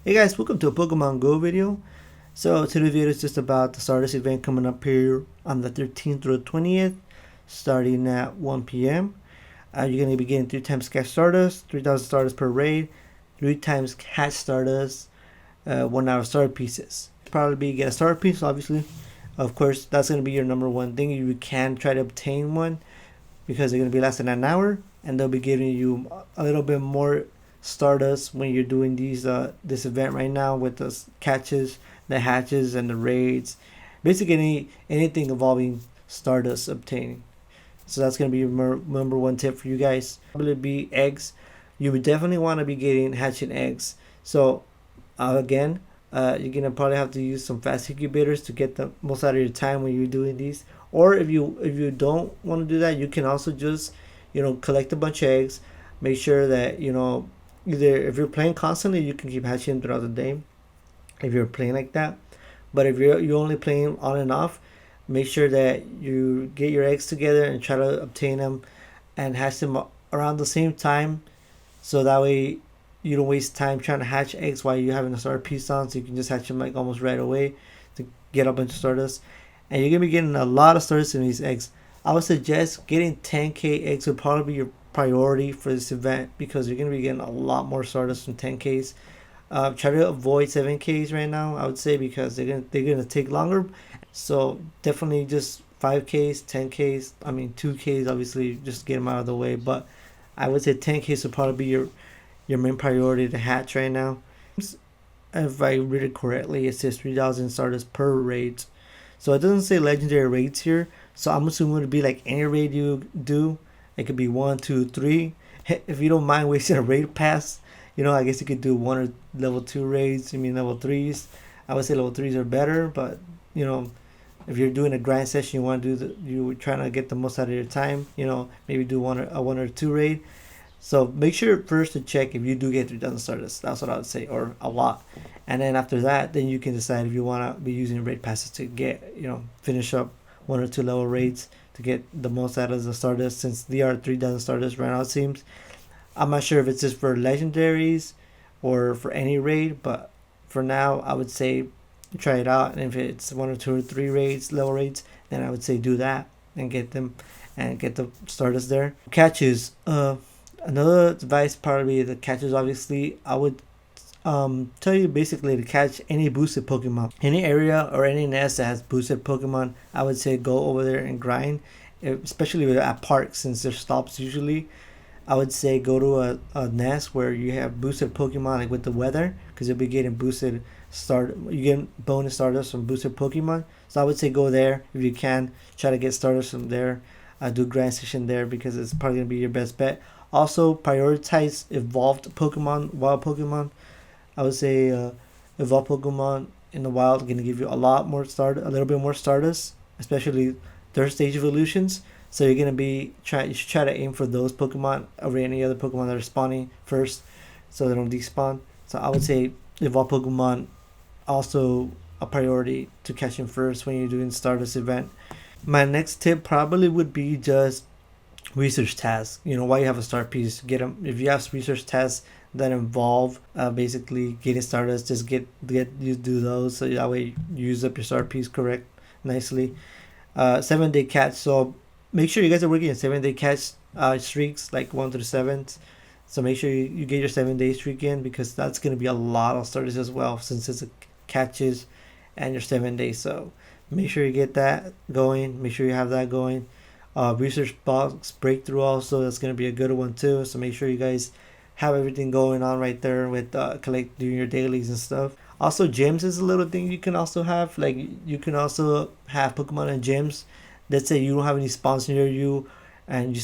Hey guys, welcome to a Pokemon Go video. So today's video is just about the Stardust event coming up here on the 13th through the 20th, starting at 1 p.m. You're going to be getting 3 times Catch Stardust, 3,000 Stardust per raid, 3 times Catch Stardust, 1 hour starter pieces. Probably get a starter piece, obviously. Of course, that's going to be your number one thing. You can try to obtain one because they're going to be less than an hour, and they'll be giving you a little bit more Stardust when you're doing this event right now with the catches, the hatches, and the raids. Basically, anything involving Stardust obtaining. So that's gonna be your number one tip for you guys. Probably be eggs. You would definitely want to be getting hatching eggs. So again, you're gonna probably have to use some fast incubators to get the most out of your time when you're doing these. Or if you don't want to do that, you can also just collect a bunch of eggs. Make sure that either if you're playing constantly, you can keep hatching throughout the day. If you're playing like that, but if you're only playing on and off, make sure that you get your eggs together and try to obtain them and hatch them around the same time, so that way you don't waste time trying to hatch eggs while you're having a starter piece on. So you can just hatch them like almost right away to get a bunch of Stardust, and you're gonna be getting a lot of Stardust in these eggs. I would suggest getting 10k eggs would probably be your priority for this event because you're gonna be getting a lot more Stardust from 10ks. Try to avoid 7ks right now, I would say, because they're gonna take longer. So definitely just 5ks, 10ks. I mean 2ks, obviously, just get them out of the way. But I would say 10ks would probably be your main priority to hatch right now. If I read it correctly, it says 3,000 Stardust per raid. So it doesn't say legendary raids here. So I'm assuming it would be like any raid you do. It could be 1, 2, 3. If you don't mind wasting a raid pass, I guess you could do 1 or level 2 raids. Level 3s. I would say level 3s are better, but if you're doing a grind session, you want to you're trying to get the most out of your time. Maybe do a 1 or 2 raid. So make sure first to check if you do get 3,000 Stardust. That's what I would say, or a lot. And then after that, then you can decide if you want to be using raid passes to get, finish up 1 or 2 level raids to get the most out of the Stardust, since they are 3,000 Stardust right now, it seems. I'm not sure if it's just for legendaries or for any raid, but for now, I would say try it out. And if it's 1 or 2 or 3 raids, level raids, then I would say do that and get them and get the Stardust there. Catches. Another advice, probably the catches, obviously, I would tell you basically to catch any boosted Pokemon. Any area or any nest that has boosted Pokemon, I would say go over there and grind, especially at parks, since there's stops usually. I would say go to a nest where you have boosted Pokemon, like with the weather, because you'll be getting you get bonus Stardust from boosted Pokemon. So I would say go there if you can. Try to get Stardust from there. Do grind session there because it's probably gonna be your best bet. Also, prioritize evolved Pokemon, wild Pokemon. I would say evolved Pokemon in the wild are gonna give you a little bit more Stardust, especially third stage evolutions. So you're gonna you should try to aim for those Pokemon over any other Pokemon that are spawning first, so they don't despawn. So I would say evolved Pokemon also a priority to catch them first when you're doing Stardust event. My next tip probably would be just research tasks. While you have a start piece, get them. If you have research tasks that involve basically getting Stardust, just get you do those, so that way you use up your start piece nicely. 7-day catch. So make sure you guys are working in 7-day catch streaks, like 1 through 7. So make sure you get your 7-day streak in, because that's gonna be a lot of Stardust as well, since it's catches and your 7 days. So make sure you get that going. Make sure you have that going. Research box breakthrough also, that's going to be a good one too. So make sure you guys have everything going on right there with doing your dailies and stuff. Also, gyms is a little thing you can also have. Like, you can also have Pokemon and gyms. Let's say you don't have any spawns near you, and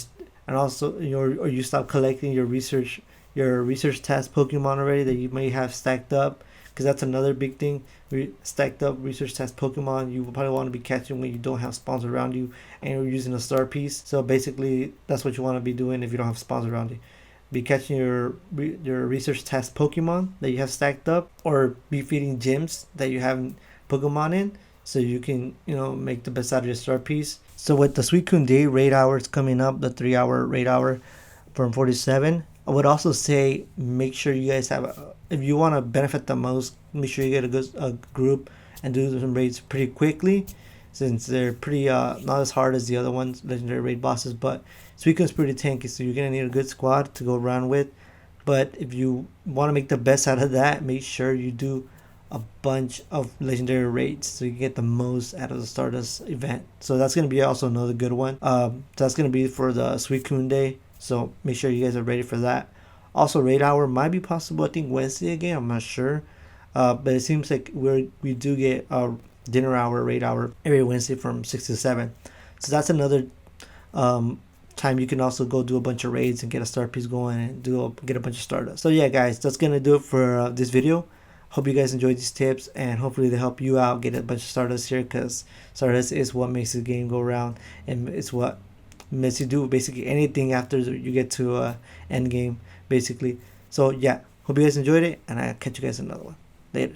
also or you stop collecting your research task Pokemon already that you may have stacked up, because that's another big thing. Stacked up research task Pokemon you will probably want to be catching when you don't have spawns around you and you're using a star piece. So basically, that's what you want to be doing if you don't have spawns around you. Be catching your research task Pokemon that you have stacked up, or be feeding gyms that you have Pokemon in, so you can make the best out of your star piece. So with the Suicune Day raid hours coming up, the 3-hour raid hour from 47, I would also say make sure you guys have if you want to benefit the most, make sure you get a group and do some raids pretty quickly, since they're pretty not as hard as the other ones, legendary raid bosses. But Suicune's pretty tanky, so you're gonna need a good squad to go around with. But if you want to make the best out of that, make sure you do a bunch of legendary raids so you can get the most out of the Stardust event. So that's gonna be also another good one. So that's gonna be for the Suicune Day. So make sure you guys are ready for that. Also, raid hour might be possible. I think Wednesday again. I'm not sure, but it seems like we do get a dinner hour, raid hour every Wednesday from 6 to 7. So that's another time you can also go do a bunch of raids and get a star piece going and get a bunch of Stardust. So yeah, guys, that's gonna do it for this video. Hope you guys enjoyed these tips, and hopefully they help you out get a bunch of Stardust here, because Stardust is what makes the game go around, and it's what lets you do basically anything after you get to end game, basically. So yeah, hope you guys enjoyed it, and I'll catch you guys in another one. Later.